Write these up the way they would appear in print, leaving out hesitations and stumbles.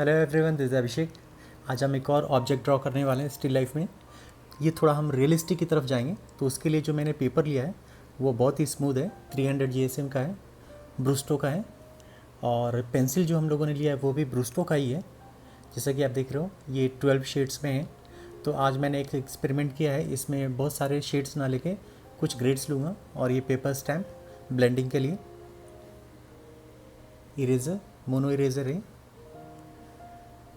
Hello everyone, this is अभिषेक। आज हम एक और ऑब्जेक्ट ड्रॉ करने वाले हैं स्टिल लाइफ में। ये थोड़ा हम रियलिस्टिक की तरफ जाएंगे, तो उसके लिए जो मैंने पेपर लिया है वो बहुत ही स्मूथ है, 300 GSM का है, ब्रूस्टो का है। और पेंसिल जो हम लोगों ने लिया है वो भी ब्रूस्टो का ही है। जैसा कि आप देख रहे हो ये 12 शेड्स में है। तो आज मैंने एक एक्सपेरिमेंट किया है, इसमें बहुत सारे शेड्स ना लेके कुछ ग्रेड्स लूँगा और ये पेपर स्टैम्प ब्लेंडिंग के लिए। इरेज़र, मोनो इरेज़र है।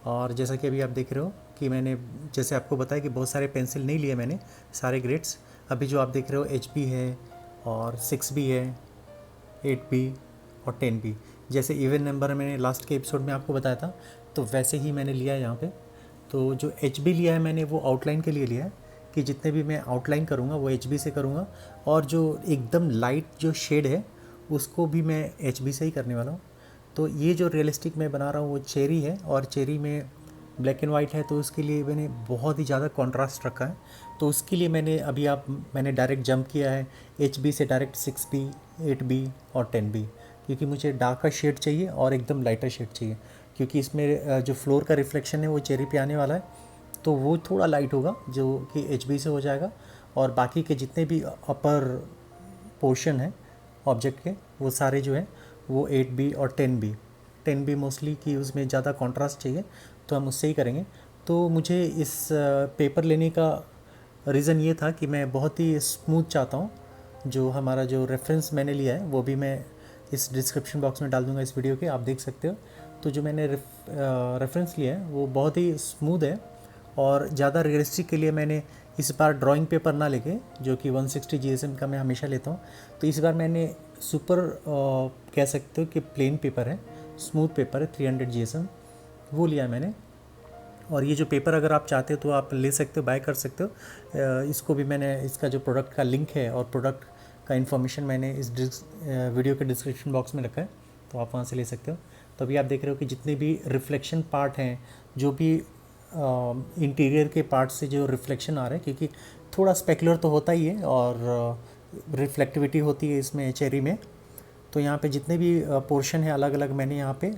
और जैसा कि अभी आप देख रहे हो कि मैंने जैसे आपको बताया कि बहुत सारे पेंसिल नहीं लिए मैंने, सारे ग्रेड्स। अभी जो आप देख रहे हो HB है और 6B है, 8B और 10B। जैसे इवन नंबर मैंने लास्ट के एपिसोड में आपको बताया था, तो वैसे ही मैंने लिया है यहाँ पे। तो जो HB लिया है मैंने वो आउटलाइन के लिए लिया है, कि जितने भी मैं आउटलाइन करूँगा वो HB से करूँगा, और जो एकदम लाइट जो शेड है उसको भी मैं HB से ही करने वाला हूँ। तो ये जो रियलिस्टिक मैं बना रहा हूँ वो चेरी है, और चेरी में ब्लैक एंड वाइट है, तो उसके लिए मैंने बहुत ही ज़्यादा कॉन्ट्रास्ट रखा है। तो उसके लिए मैंने डायरेक्ट जंप किया है HB से डायरेक्ट 6B, 8B और 10B, क्योंकि मुझे डार्कर शेड चाहिए और एकदम लाइटर शेड चाहिए। क्योंकि इसमें जो फ्लोर का रिफ्लेक्शन है वो चेरी पे आने वाला है, तो वो थोड़ा लाइट होगा जो कि HB से हो जाएगा। और बाकी के जितने भी अपर पोर्शन है ऑब्जेक्ट के वो सारे जो है वो 8B और 10B मोस्टली, कि उसमें ज़्यादा कंट्रास्ट चाहिए तो हम उससे ही करेंगे। तो मुझे इस पेपर लेने का रीज़न ये था कि मैं बहुत ही स्मूथ चाहता हूँ। जो हमारा जो रेफरेंस मैंने लिया है वो भी मैं इस डिस्क्रिप्शन बॉक्स में डाल दूँगा इस वीडियो के, आप देख सकते हो। तो जो मैंने रेफरेंस लिया है वो बहुत ही स्मूथ है, और ज़्यादा रियलिस्टिक के लिए मैंने इस बार ड्राइंग पेपर ना लेके, जो कि 160 GSM का मैं हमेशा लेता हूँ, तो इस बार मैंने सुपर कह सकते हो कि प्लेन पेपर है, स्मूथ पेपर है, 300 GSM वो लिया है मैंने। और ये जो पेपर अगर आप चाहते हो तो आप ले सकते हो, बाय कर सकते हो। इसको भी मैंने, इसका जो प्रोडक्ट का लिंक है और प्रोडक्ट का इन्फॉर्मेशन मैंने इस वीडियो के डिस्क्रिप्शन बॉक्स में रखा है, तो आप वहाँ से ले सकते हो। तो अभी आप देख रहे हो कि जितने भी रिफ्लेक्शन पार्ट हैं, जो भी इंटीरियर के पार्ट से जो रिफ्लेक्शन आ रहा है, क्योंकि थोड़ा स्पेकुलर तो होता ही है और रिफ्लेक्टिविटी होती है इसमें चेरी में। तो यहाँ पे जितने भी पोर्शन है अलग अलग मैंने यहाँ पे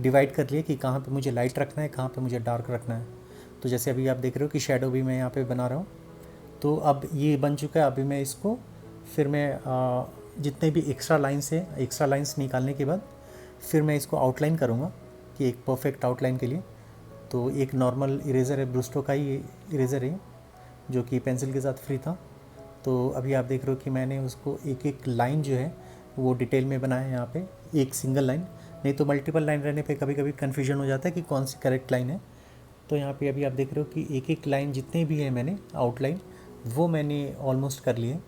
डिवाइड कर लिए कि कहाँ पे मुझे लाइट रखना है, कहाँ पे मुझे डार्क रखना है। तो जैसे अभी आप देख रहे हो कि शेडो भी मैं यहाँ पे बना रहा हूँ। तो अब ये बन चुका है। अभी मैं इसको फिर मैं जितने भी एक्स्ट्रा लाइंस निकालने के बाद फिर मैं इसको आउटलाइन करूँगा कि एक परफेक्ट आउटलाइन के लिए। तो एक नॉर्मल इरेज़र है, ब्रूस्टो का ही इरेज़र है जो कि पेंसिल के साथ फ्री था। तो अभी आप देख रहे हो कि मैंने उसको एक एक लाइन जो है वो डिटेल में बनाया है यहाँ पे, एक सिंगल लाइन। नहीं तो मल्टीपल लाइन रहने पे कभी कभी कन्फ्यूजन हो जाता है कि कौन सी करेक्ट लाइन है। तो यहाँ पे अभी आप देख रहे हो कि एक एक लाइन जितने भी है मैंने आउटलाइन वो मैंने ऑलमोस्ट कर लिए।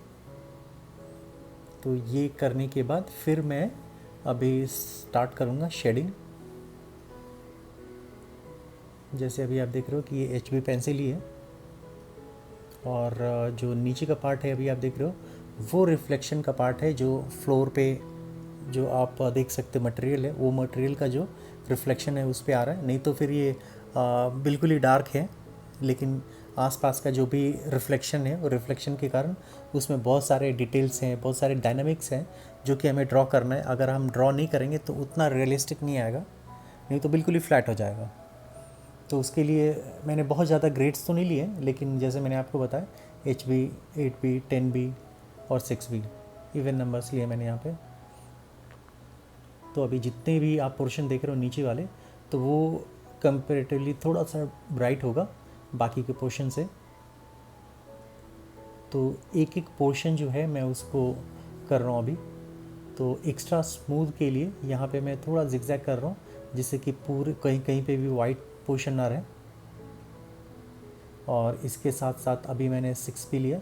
तो ये करने के बाद फिर मैं अभी स्टार्ट करूँगा शेडिंग। जैसे अभी आप देख रहे हो कि ये HB पेंसिल ही है, और जो नीचे का पार्ट है अभी आप देख रहे हो वो रिफ्लेक्शन का पार्ट है, जो फ्लोर पे जो आप देख सकते मटेरियल है वो मटेरियल का जो रिफ्लेक्शन है उस पर आ रहा है। नहीं तो फिर ये बिल्कुल ही डार्क है, लेकिन आसपास का जो भी रिफ्लेक्शन है वो रिफ्लेक्शन के कारण उसमें बहुत सारे डिटेल्स हैं, बहुत सारे डायनामिक्स हैं जो कि हमें ड्रॉ करना है। अगर हम ड्रॉ नहीं करेंगे तो उतना रियलिस्टिक नहीं आएगा, नहीं तो बिल्कुल ही फ्लैट हो जाएगा। तो उसके लिए मैंने बहुत ज़्यादा ग्रेड्स तो नहीं लिए, लेकिन जैसे मैंने आपको बताया HB, 8B, 10B और 6B इवन नंबर्स लिए मैंने यहाँ पे। तो अभी जितने भी आप पोर्शन देख रहे हो नीचे वाले, तो वो कंपेरेटिवली थोड़ा सा ब्राइट होगा बाकी के पोर्शन से। तो एक एक पोर्शन जो है मैं उसको कर रहा हूँ अभी। तो एक्स्ट्रा स्मूथ के लिए यहाँ पे मैं थोड़ा जिगजैग कर रहा हूँ, जिससे कि पूरे कहीं कहीं पे भी वाइट पोर्शन ना रहे। और इसके साथ साथ अभी मैंने 6B लिया।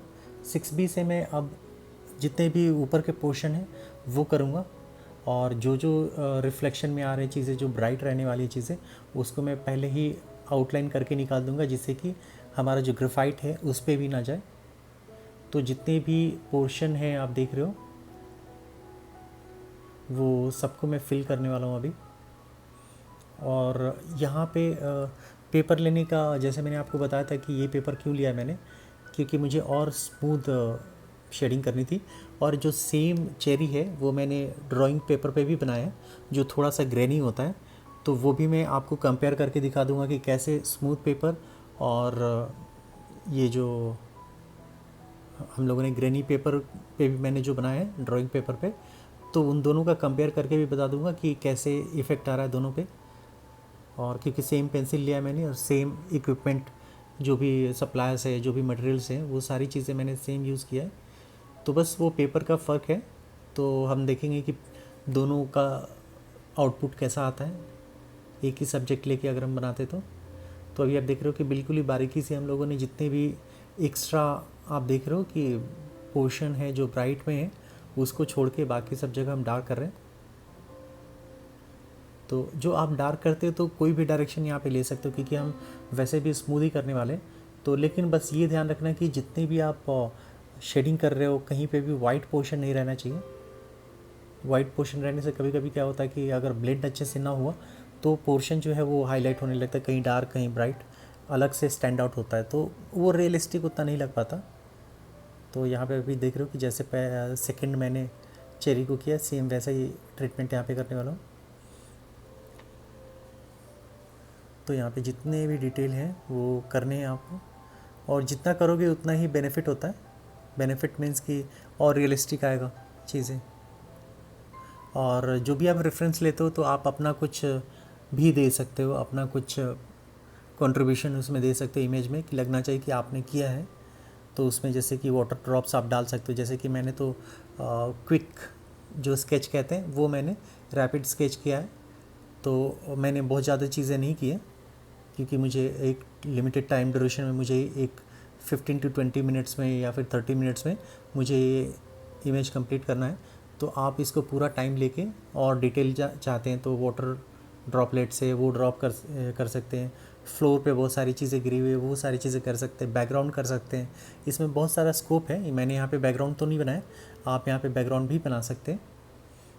6B से मैं अब जितने भी ऊपर के पोर्शन हैं वो करूँगा, और जो जो रिफ्लेक्शन में आ रही चीज़ें, जो ब्राइट रहने वाली चीज़ें, उसको मैं पहले ही आउटलाइन करके निकाल दूँगा, जिससे कि हमारा जो ग्रेफाइट है उस पर भी ना जाए। तो जितने भी पोर्शन हैं आप देख रहे हो वो सबको मैं फिल करने वाला हूँ अभी। और यहाँ पे पेपर लेने का, जैसे मैंने आपको बताया था कि ये पेपर क्यों लिया मैंने, क्योंकि मुझे और स्मूथ शेडिंग करनी थी। और जो सेम चेरी है वो मैंने ड्राइंग पेपर पे भी बनाया है, जो थोड़ा सा ग्रेनी होता है। तो वो भी मैं आपको कंपेयर करके दिखा दूंगा कि कैसे स्मूथ पेपर और ये जो हम लोगों ने ग्रेनी पेपर पे भी मैंने जो बनाया है ड्राइंग पेपर पे, तो उन दोनों का कंपेयर करके भी बता दूंगा कि कैसे इफ़ेक्ट आ रहा है दोनों पे। और क्योंकि सेम पेंसिल लिया है मैंने और सेम इक्विपमेंट, जो भी सप्लायर्स है, जो भी मटेरियल्स हैं, वो सारी चीज़ें मैंने सेम यूज़ किया है। तो बस वो पेपर का फ़र्क है। तो हम देखेंगे कि दोनों का आउटपुट कैसा आता है एक ही सब्जेक्ट लेके अगर हम बनाते तो अभी आप देख रहे हो कि बिल्कुल ही बारीकी से हम लोगों ने जितने भी एक्स्ट्रा, आप देख रहे हो कि पोर्शन है जो ब्राइट में है उसको छोड़ के बाकी सब जगह हम डार्क कर रहे हैं। तो जो आप डार्क करते हो तो कोई भी डायरेक्शन यहाँ पे ले सकते हो, क्योंकि हम वैसे भी स्मूथ ही करने वाले। तो लेकिन बस ये ध्यान रखना कि जितने भी आप शेडिंग कर रहे हो कहीं पे भी वाइट पोर्शन नहीं रहना चाहिए। वाइट पोर्शन रहने से कभी कभी क्या होता है कि अगर ब्लेंड अच्छे से ना हुआ तो पोर्शन जो है वो हाईलाइट होने लगता है, कहीं डार्क कहीं ब्राइट, अलग से स्टैंड आउट होता है, तो वो रियलिस्टिक उतना नहीं लग पाता। तो यहाँ पे अभी देख रहे हो कि जैसे सेकंड मैंने चेरी को किया, सेम वैसा ही ट्रीटमेंट यहाँ पे करने वाला हूँ। तो यहाँ पे जितने भी डिटेल हैं वो करने हैं आपको, और जितना करोगे उतना ही बेनिफिट होता है। बेनिफिट मीन्स कि और रियलिस्टिक आएगा चीज़ें। और जो भी आप रेफरेंस लेते हो तो आप अपना कुछ भी दे सकते हो, अपना कुछ कंट्रीब्यूशन उसमें दे सकते हो इमेज में, कि लगना चाहिए कि आपने किया है। तो उसमें जैसे कि वाटर ड्रॉप्स आप डाल सकते हो, जैसे कि मैंने तो क्विक जो स्केच कहते हैं वो मैंने रैपिड स्केच किया है। तो मैंने बहुत ज़्यादा चीज़ें नहीं की है, क्योंकि मुझे एक लिमिटेड टाइम ड्यूरेशन में, मुझे एक 15 to 20 मिनट्स में या फिर 30 मिनट्स में मुझे ये इमेज कंप्लीट करना है। तो आप इसको पूरा टाइम लेके और डिटेल चाहते हैं तो वाटर ड्रॉपलेट से वो ड्रॉप कर सकते हैं। फ्लोर पे बहुत सारी चीज़ें गिरी हुई है वो सारी चीज़ें कर सकते हैं, बैकग्राउंड कर सकते हैं। इसमें बहुत सारा स्कोप है। मैंने यहाँ पे बैकग्राउंड तो नहीं बनाया, आप यहाँ पे बैकग्राउंड भी बना सकते हैं।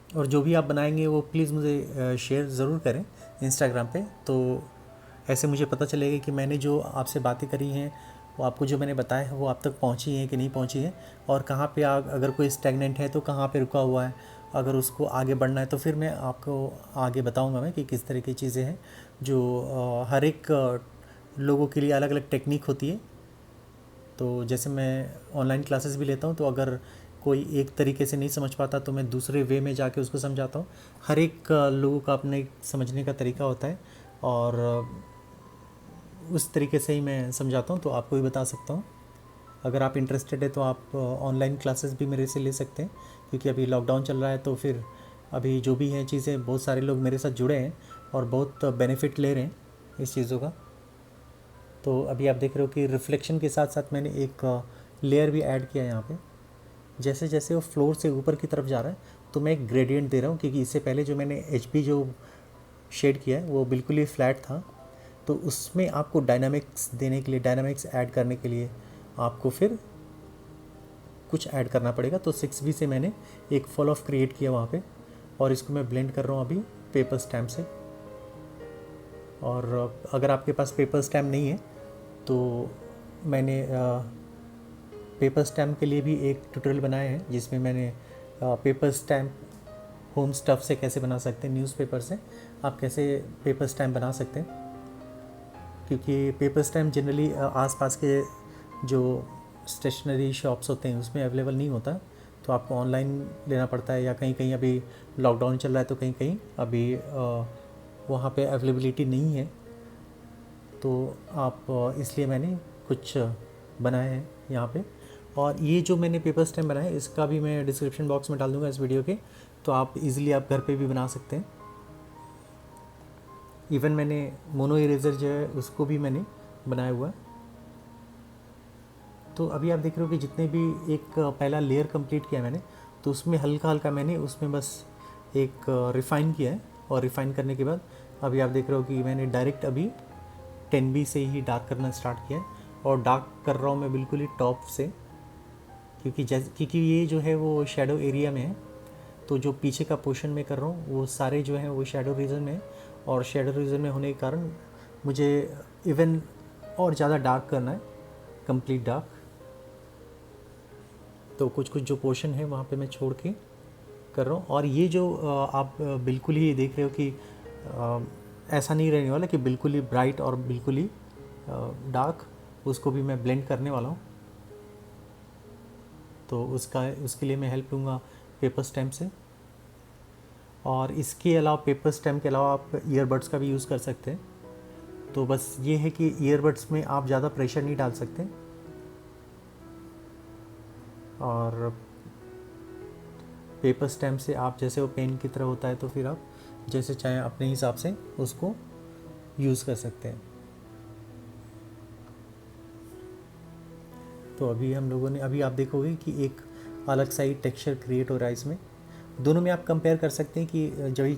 और जो भी आप बनाएंगे वो प्लीज़ मुझे शेयर ज़रूर करें इंस्टाग्राम पे, तो ऐसे मुझे पता चलेगा कि मैंने जो आपसे बातें करी हैं, वो आपको जो मैंने बताया है वो आप तक पहुंची है कि नहीं पहुंची है, और कहाँ पे अगर कोई स्टैग्नेंट है तो कहाँ पे रुका हुआ है, अगर उसको आगे बढ़ना है तो फिर मैं आपको आगे बताऊंगा मैं कि किस तरह की चीज़ें हैं। जो हर एक लोगों के लिए अलग अलग टेक्निक होती है। तो जैसे मैं ऑनलाइन क्लासेस भी लेता हूँ, तो अगर कोई एक तरीके से नहीं समझ पाता तो मैं दूसरे वे में जाके उसको समझाता हूँ। हर एक लोगों का अपने समझने का तरीका होता है, और उस तरीके से ही मैं समझाता हूँ। तो आपको भी बता सकता हूँ, अगर आप इंटरेस्टेड है तो आप ऑनलाइन क्लासेस भी मेरे से ले सकते हैं, क्योंकि अभी लॉकडाउन चल रहा है। तो फिर अभी जो भी हैं चीज़ें, बहुत सारे लोग मेरे साथ जुड़े हैं और बहुत बेनिफिट ले रहे हैं इस चीज़ों का। तो अभी आप देख रहे हो कि रिफ्लेक्शन के साथ साथ मैंने एक लेयर भी ऐड किया है यहाँ पे। जैसे जैसे वो फ्लोर से ऊपर की तरफ जा रहा है तो मैं एक ग्रेडियंट दे रहा हूँ, क्योंकि इससे पहले जो मैंने एचबी जो शेड किया है वो बिल्कुल ही फ्लैट था। तो उसमें आपको डायनामिक्स देने के लिए, डायनामिक्स ऐड करने के लिए आपको फिर कुछ ऐड करना पड़ेगा। तो 6B से मैंने एक फॉल ऑफ क्रिएट किया वहाँ पे, और इसको मैं ब्लेंड कर रहा हूँ अभी पेपर स्टैम्प से। और अगर आपके पास पेपर स्टैम्प नहीं है तो मैंने पेपर स्टैम्प के लिए भी एक ट्यूटोरियल बनाया है, जिसमें मैंने पेपर स्टैम्प होम स्टफ़ से कैसे बना सकते हैं, न्यूज़पेपर से आप कैसे पेपर स्टैम्प बना सकते हैं। क्योंकि पेपर स्टैम्प जनरली आसपास के जो स्टेशनरी शॉप्स होते हैं उसमें अवेलेबल नहीं होता, तो आपको ऑनलाइन लेना पड़ता है, या कहीं कहीं अभी लॉकडाउन चल रहा है तो कहीं कहीं अभी वहाँ पे अवेलेबिलिटी नहीं है। तो आप इसलिए मैंने कुछ बनाया है यहाँ पे। और ये जो मैंने पेपर स्टैम्प बनाया है इसका भी मैं डिस्क्रिप्शन बॉक्स में डाल दूँगा इस वीडियो के, तो आप इजीली आप घर पे भी बना सकते हैं। इवन मैंने मोनो इरेज़र जो है उसको भी मैंने बनाया हुआ है। तो अभी आप देख रहे हो कि जितने भी एक पहला लेयर कंप्लीट किया मैंने, तो उसमें हल्का हल्का मैंने उसमें बस एक रिफ़ाइन किया है। और रिफ़ाइन करने के बाद अभी आप देख रहे हो कि मैंने डायरेक्ट अभी 10B से ही डार्क करना स्टार्ट किया है, और डार्क कर रहा हूँ मैं बिल्कुल ही टॉप से, क्योंकि ये जो है वो शेडो एरिया में है। तो जो पीछे का पोर्शन में कर रहा हूँ वो सारे जो हैं वो शेडो रीजन में है, और शेडो रीजन में होने के कारण मुझे इवन और ज़्यादा डार्क करना है, कंप्लीट डार्क। तो कुछ कुछ जो पोर्शन है वहाँ पे मैं छोड़ के कर रहा हूँ। और ये जो आप बिल्कुल ही देख रहे हो कि ऐसा नहीं रहने वाला कि बिल्कुल ही ब्राइट और बिल्कुल ही डार्क, उसको भी मैं ब्लेंड करने वाला हूँ। तो उसके लिए मैं हेल्प लूँगा पेपर स्टैम्प से। और इसके अलावा पेपर स्टैम्प के अलावा आप ईयरबड्स का भी यूज़ कर सकते हैं। तो बस ये है कि ईयरबड्स में आप ज़्यादा प्रेशर नहीं डाल सकते, और पेपर स्टैम्प से आप जैसे वो पेन की तरह होता है, तो फिर आप जैसे चाहें अपने हिसाब से उसको यूज़ कर सकते हैं। तो अभी हम लोगों ने, अभी आप देखोगे कि एक अलग सा ही टेक्सचर क्रिएट हो रहा है इसमें। दोनों में आप कंपेयर कर सकते हैं कि जो ही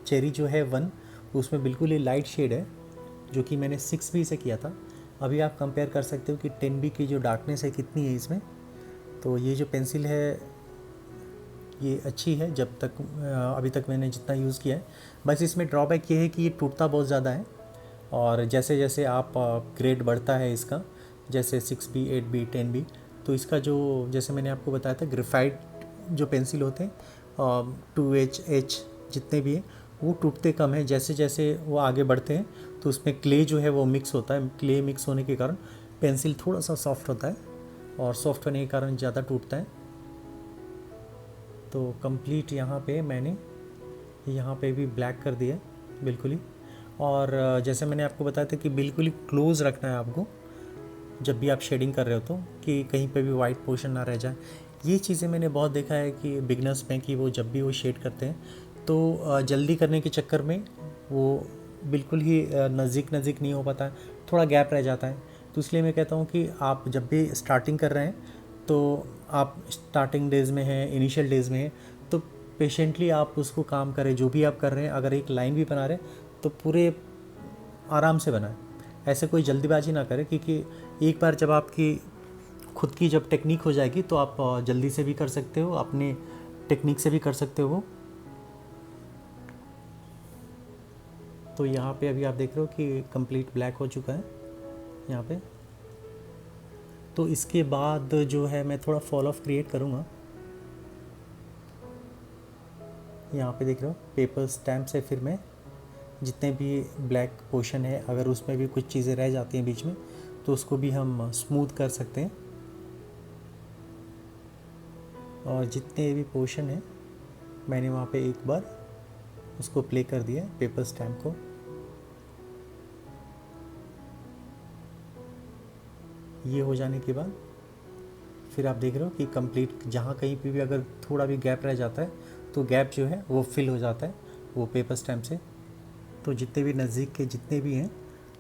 चेरी जो है 1, उसमें बिल्कुल ही लाइट शेड है, जो कि मैंने 6B से किया था। अभी आप कंपेयर कर सकते हो कि 10B की जो डार्कनेस है कितनी है इसमें। तो ये जो पेंसिल है ये अच्छी है, जब तक अभी तक मैंने जितना यूज़ किया है। बस इसमें ड्रॉबैक ये है कि ये टूटता बहुत ज़्यादा है, और जैसे जैसे आप ग्रेड बढ़ता है इसका, जैसे 6B 8B 10B, तो इसका जो, जैसे मैंने आपको बताया था, ग्रेफाइट जो पेंसिल होते हैं 2H जितने भी हैं, वो टूटते कम है। जैसे जैसे वो आगे बढ़ते हैं तो उसमें क्ले जो है वो मिक्स होता है। क्ले मिक्स होने के कारण पेंसिल थोड़ा सा सॉफ्ट होता है, और सॉफ्ट होने के कारण ज़्यादा टूटता है। तो कंप्लीट यहाँ पे मैंने यहाँ पे भी ब्लैक कर दिया बिल्कुल ही। और जैसे मैंने आपको बताया था कि बिल्कुल ही क्लोज़ रखना है आपको जब भी आप शेडिंग कर रहे हो, तो कि कहीं पे भी वाइट पोर्शन ना रह जाए। ये चीज़ें मैंने बहुत देखा है कि बिगनर्स में, कि वो जब भी वो शेड करते हैं तो जल्दी करने के चक्कर में वो बिल्कुल ही नज़दीक नज़दीक नहीं हो पाता है, थोड़ा गैप रह जाता है। तो इसलिए मैं कहता हूँ कि आप जब भी स्टार्टिंग कर रहे हैं, तो आप स्टार्टिंग डेज़ में हैं, इनिशियल डेज़ में हैं, तो पेशेंटली आप उसको काम करें। जो भी आप कर रहे हैं, अगर एक लाइन भी बना रहे हैं तो पूरे आराम से बनाएं, ऐसे कोई जल्दीबाजी ना करें, क्योंकि एक बार जब आपकी खुद की जब टेक्निक हो जाएगी तो आप जल्दी से भी कर सकते हो, अपने टेक्निक से भी कर सकते हो। तो यहाँ पे अभी आप देख रहे हो कि कंप्लीट ब्लैक हो चुका है यहाँ पे। तो इसके बाद जो है मैं थोड़ा फॉल ऑफ क्रिएट करूँगा। यहाँ पे देख रहे हो पेपर स्टैम्प से फिर मैं जितने भी ब्लैक पोर्शन है, अगर उसमें भी कुछ चीज़ें रह जाती हैं बीच में, तो उसको भी हम स्मूथ कर सकते हैं। और जितने भी पोर्शन है मैंने वहाँ पे एक बार उसको प्ले कर दिया पेपर स्टैम्प को। ये हो जाने के बाद फिर आप देख रहे हो कि कंप्लीट जहाँ कहीं पे भी अगर थोड़ा भी गैप रह जाता है, तो गैप जो है वो फिल हो जाता है वो पेपर स्टैम्प से। तो जितने भी नज़दीक के जितने भी हैं,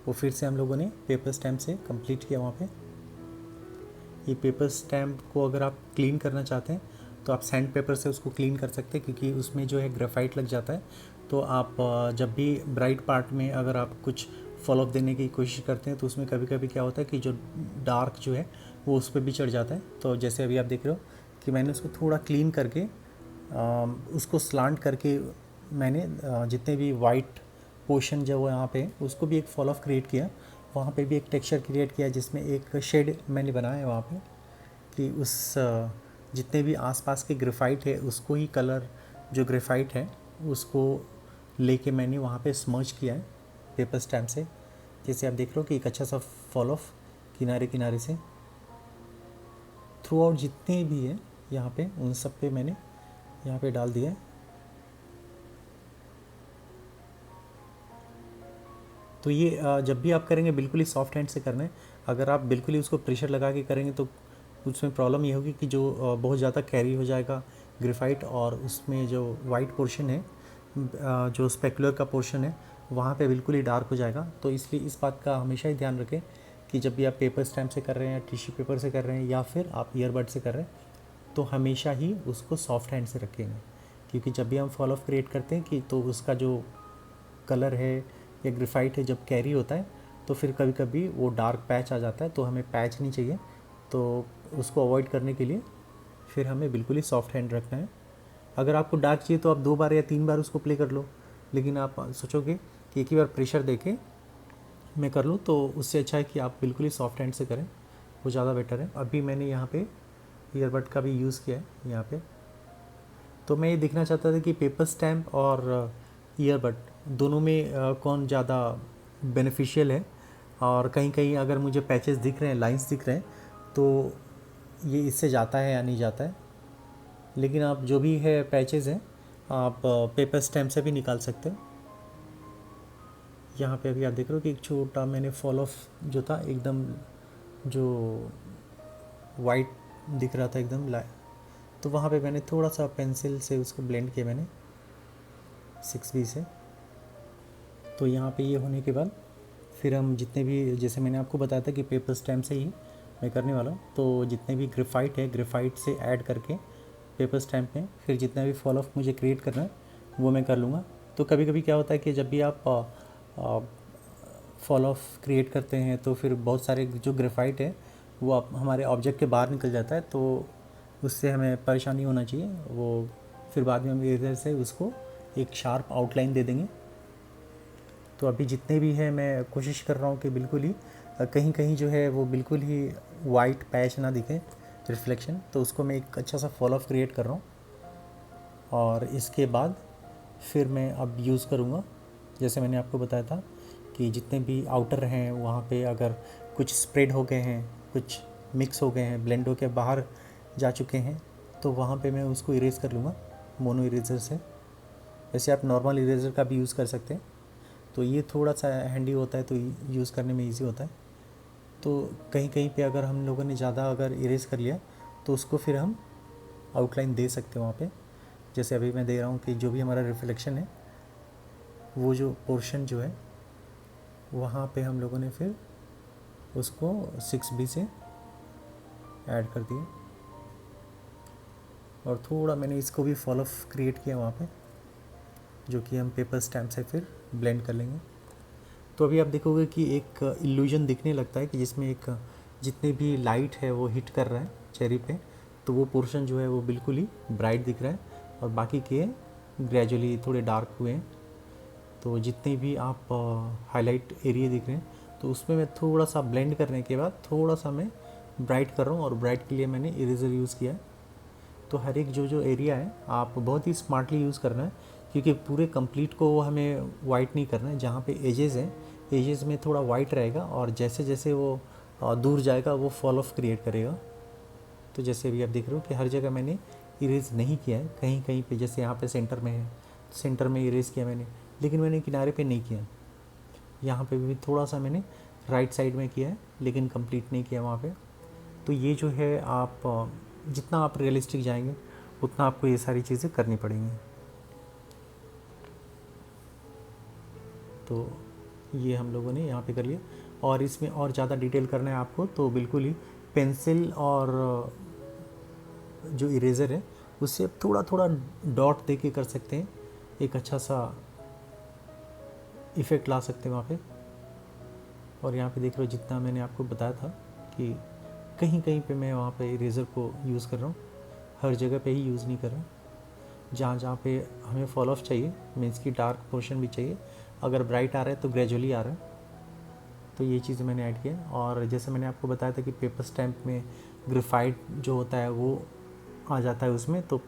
वो फिर से हम लोगों ने पेपर स्टैम्प से कंप्लीट किया वहाँ पे। ये पेपर स्टैम्प को अगर आप क्लीन करना चाहते हैं तो आप सैंड पेपर से उसको क्लीन कर सकते हैं, क्योंकि उसमें जो है ग्रेफाइट लग जाता है। तो आप जब भी ब्राइट पार्ट में अगर आप कुछ फॉल ऑफ देने की कोशिश करते हैं, तो उसमें कभी कभी क्या होता है कि जो डार्क जो है वो उस पर भी चढ़ जाता है। तो जैसे अभी आप देख रहे हो कि मैंने उसको थोड़ा क्लीन करके उसको स्लांट करके मैंने जितने भी वाइट पोर्शन जो यहाँ पे उसको भी एक फॉल ऑफ क्रिएट किया, वहाँ पे भी एक टेक्सचर क्रिएट किया, जिसमें एक शेड मैंने बनाया है वहाँ पे, कि उस जितने भी आसपास के ग्रेफाइट है उसको ही कलर, जो ग्रेफाइट है उसको लेके मैंने वहाँ पे स्मर्ज किया है पेपर स्टैम्प से। जैसे आप देख रहे हो कि एक अच्छा सा फॉल ऑफ किनारे किनारे से थ्रू आउट जितने भी है यहाँ पे, उन सब पे मैंने यहाँ पे डाल दिया है। तो ये जब भी आप करेंगे बिल्कुल ही सॉफ्ट हैंड से करना है। अगर आप बिल्कुल ही उसको प्रेशर लगा के करेंगे तो उसमें प्रॉब्लम ये होगी कि जो बहुत ज़्यादा कैरी हो जाएगा ग्रेफाइट, और उसमें जो वाइट पोर्शन है, जो स्पेकुलर का पोर्शन है, वहाँ पे बिल्कुल ही डार्क हो जाएगा। तो इसलिए इस बात का हमेशा ही ध्यान रखें कि जब भी आप पेपर स्टैम्प से कर रहे हैं, या टिश्यू पेपर से कर रहे हैं, या फिर आप ईयरबड से कर रहे हैं, तो हमेशा ही उसको सॉफ्ट हैंड से रखेंगे। क्योंकि जब भी हम फॉल ऑफ क्रिएट करते हैं कि तो उसका जो कलर है या ग्रेफाइट है जब कैरी होता है, तो फिर कभी कभी वो डार्क पैच आ जाता है, तो हमें पैच नहीं चाहिए। तो उसको अवॉइड करने के लिए फिर हमें बिल्कुल ही सॉफ्ट हैंड रखना है। अगर आपको डार्क चाहिए तो आप 2 बार या 3 बार उसको प्ले कर लो, लेकिन आप सोचोगे कि एक ही बार प्रेशर देके मैं कर लूँ, तो उससे अच्छा है कि आप बिल्कुल ही सॉफ्ट हैंड से करें, वो ज़्यादा बेटर है। अभी मैंने यहाँ पे ईयरबड का भी यूज़ किया है यहाँ पे। तो मैं ये देखना चाहता था कि पेपर स्टैम्प और ईयरबड दोनों में कौन ज़्यादा बेनिफिशियल है। और कहीं कहीं अगर मुझे पैचेस दिख रहे हैं, लाइंस दिख रहे हैं, तो ये इससे जाता है या नहीं जाता है। लेकिन आप जो भी है पैचेस हैं आप पेपर स्टैम्प से भी निकाल सकते हो। यहाँ पे अभी आप देख रहे हो कि एक छोटा मैंने फॉल ऑफ जो था एकदम, जो वाइट दिख रहा था एकदम तो वहाँ पे मैंने थोड़ा सा पेंसिल से उसको ब्लेंड किया मैंने 6B से। तो यहाँ पे ये होने के बाद फिर हम जितने भी, जैसे मैंने आपको बताया था कि पेपर स्टैम्प से ही मैं करने वाला हूँ, तो जितने भी ग्रेफाइट है, ग्रेफाइट से ऐड करके पेपर स्टैम्प में फिर जितना भी फॉल ऑफ मुझे क्रिएट करना है वो मैं कर लूँगा। तो कभी कभी क्या होता है कि जब भी आप फॉल ऑफ क्रिएट करते हैं तो फिर बहुत सारे जो ग्रेफाइट है वो आप हमारे ऑब्जेक्ट के बाहर निकल जाता है, तो उससे हमें परेशानी होना चाहिए। वो फिर बाद में हम इधर से उसको एक शार्प आउटलाइन दे देंगे। तो अभी जितने भी हैं मैं कोशिश कर रहा हूँ कि बिल्कुल ही कहीं कहीं जो है वो बिल्कुल ही वाइट पैच ना दिखे रिफ्लेक्शन, तो उसको मैं एक अच्छा सा फॉल ऑफ क्रिएट कर रहा हूँ। और इसके बाद फिर मैं अब यूज़ करूँगा, जैसे मैंने आपको बताया था कि जितने भी आउटर हैं वहाँ पे अगर कुछ स्प्रेड हो गए हैं, कुछ मिक्स हो गए हैं, ब्लेंड हो के बाहर जा चुके हैं, तो वहाँ पे मैं उसको इरेज़ कर लूँगा मोनो इरेज़र से। वैसे आप नॉर्मल इरेज़र का भी यूज़ कर सकते हैं, तो ये थोड़ा सा हैंडी होता है, तो यूज़ करने में ईजी होता है। तो कहीं कहीं पे अगर हम लोगों ने ज़्यादा अगर इरेज़ कर लिया तो उसको फिर हम आउटलाइन दे सकते हैं वहाँ पे। जैसे अभी मैं दे रहा हूँ कि जो भी हमारा रिफ्लेक्शन है वो जो पोर्शन जो है वहाँ पे हम लोगों ने फिर उसको 6B से ऐड कर दिया और थोड़ा मैंने इसको भी फॉल ऑफ क्रिएट किया वहाँ पे, जो कि हम पेपर स्टैम्प से फिर ब्लेंड कर लेंगे। तो अभी आप देखोगे कि एक इल्यूजन दिखने लगता है कि जिसमें एक जितने भी लाइट है वो हिट कर रहा है चेरी पे, तो वो पोर्शन जो है वो बिल्कुल ही ब्राइट दिख रहा है और बाकी के ग्रेजुअली थोड़े डार्क हुए हैं। तो जितने भी आप हाईलाइट एरिया दिख रहे हैं तो उसमें मैं थोड़ा सा ब्लेंड करने के बाद थोड़ा सा मैं ब्राइट कर रहा हूँ, और ब्राइट के लिए मैंने इरेज़र यूज़ किया है। तो हर एक जो एरिया है आप बहुत ही स्मार्टली यूज़ करना है, क्योंकि पूरे कंप्लीट को हमें वाइट नहीं करना है। जहाँ पे एजेस हैं, एजेस में थोड़ा वाइट रहेगा और जैसे जैसे वो दूर जाएगा वो फॉल ऑफ क्रिएट करेगा। तो जैसे अभी आप देख रहे हो कि हर जगह मैंने इरेज़ नहीं किया है, कहीं कहीं पे जैसे यहाँ पे सेंटर में है, सेंटर में इरेज़ किया मैंने, लेकिन मैंने किनारे पे नहीं किया। यहाँ पे भी थोड़ा सा मैंने राइट साइड में किया है लेकिन कंप्लीट नहीं किया वहाँ पे। तो ये जो है आप जितना आप रियलिस्टिक जाएंगे उतना आपको ये सारी चीज़ें करनी पड़ेंगी। तो ये हम लोगों ने यहाँ पे कर लिया, और इसमें और ज़्यादा डिटेल करना है आपको तो बिल्कुल ही पेंसिल और जो इरेज़र है उससे थोड़ा थोड़ा डॉट दे के कर सकते हैं, एक अच्छा सा इफ़ेक्ट ला सकते हैं वहाँ पे। और यहाँ पे देख रहे हो जितना मैंने आपको बताया था कि कहीं कहीं पे मैं वहाँ पे इरेज़र को यूज़ कर रहा हूँ, हर जगह पे ही यूज़ नहीं कर रहा हूँ। जहाँ जहाँ पे हमें फॉल ऑफ चाहिए, मीन्स की डार्क पोर्शन भी चाहिए, अगर ब्राइट आ रहा है तो ग्रेजुअली आ रहा है, तो ये चीज़ें मैंने ऐड किया। और जैसे मैंने आपको बताया था कि पेपर स्टैम्प में ग्रेफाइट जो होता है वो आ जाता है उसमें, तो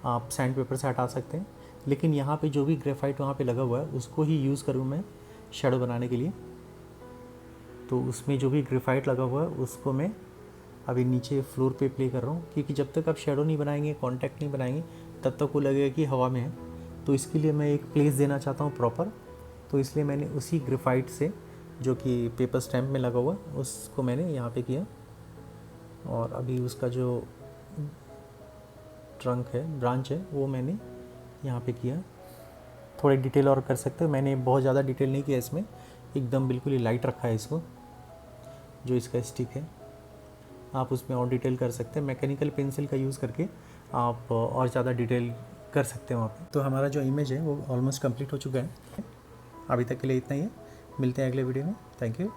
आप सैंड पेपर से हटा सकते हैं। लेकिन यहाँ पे जो भी ग्रेफाइट वहाँ पे लगा हुआ है उसको ही यूज़ करूँ मैं शेडो बनाने के लिए। तो उसमें जो भी ग्रेफाइट लगा हुआ है उसको मैं अभी नीचे फ्लोर पे प्ले कर रहा हूँ, क्योंकि जब तक आप शेडो नहीं बनाएंगे, कॉन्टैक्ट नहीं बनाएंगे, तब तक वो लगेगा कि हवा में है। तो इसके लिए मैं एक प्लेस देना चाहता हूँ प्रॉपर, तो इसलिए मैंने उसी ग्रेफाइट से जो कि पेपर स्टैम्प में लगा हुआ उसको मैंने यहाँ पे किया। और अभी उसका जो ट्रंक है, ब्रांच है, वो मैंने यहाँ पे किया। थोड़े डिटेल और कर सकते हो, मैंने बहुत ज़्यादा डिटेल नहीं किया इसमें, एकदम बिल्कुल ही लाइट रखा है इसको। जो इसका स्टिक है आप उसमें और डिटेल कर सकते हैं, मैकेनिकल पेंसिल का यूज़ करके आप और ज़्यादा डिटेल कर सकते हैं वहाँ पे। तो हमारा जो इमेज है वो ऑलमोस्ट कंप्लीट हो चुका है। अभी तक के लिए इतना ही है, मिलते हैं अगले वीडियो में। Thank you.